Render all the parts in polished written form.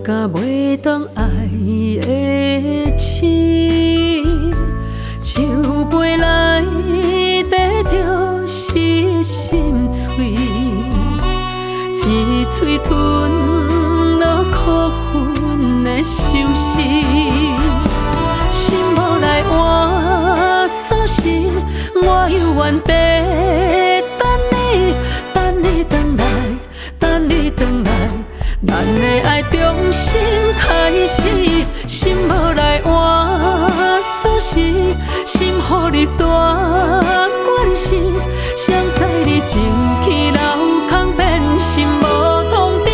甲袂当爱的痴，酒杯来得着是心碎，一嘴吞落苦恨的愁绪，心无来换锁匙，我犹原在等你回来，等你回来。咱的爱重新开始，心无来换锁匙，心予你大管是，谁知你前去楼空变心无通知，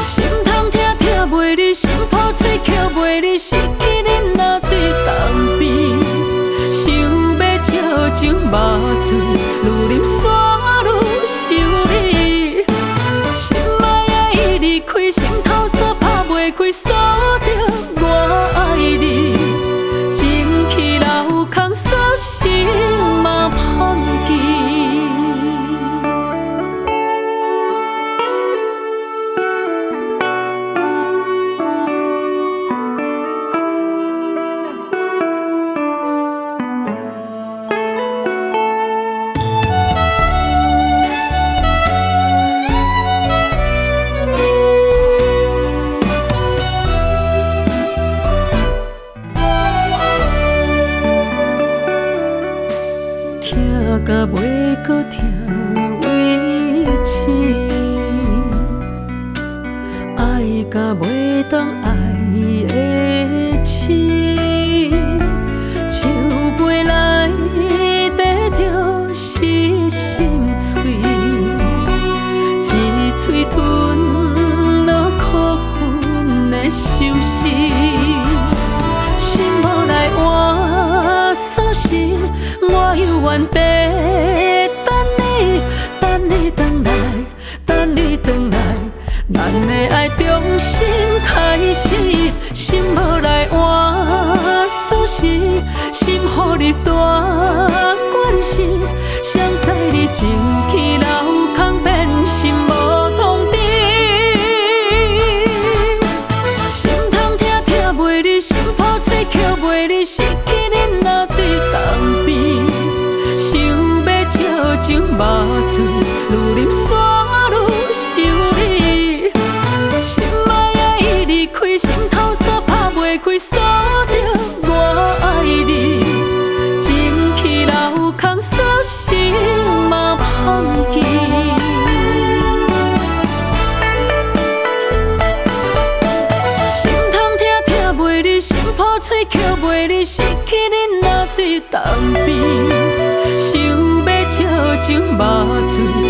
心痛痛痛袂离，心抱嘴扣袂离，失去你若伫东边，想要照酒麻醉，愈啉煞愈想你。开心头锁打袂开，锁着我爱你，前去楼空锁匙嘛芳记。痛甲袂阁痛为止，爱甲袂当爱的痴，酒杯来得着是心碎，一嘴吞落苦恨的愁绪，心无来换锁匙，我犹原在等你回来，等你回来。咱的爱重新开始，心无来换锁匙，心予你大管是，谁知你前去楼空变心无通知，心痛痛痛袂离，心抱嘴扣袂离，失去你若伫东边，想要照酒麻醉，愈啉煞愈想你。心爱的离开，心头锁打袂开，锁着我爱你，前去楼空锁匙嘛芳记。心痛痛痛袂离，心抱嘴扣袂离，失去你若伫东边，想要照酒麻醉。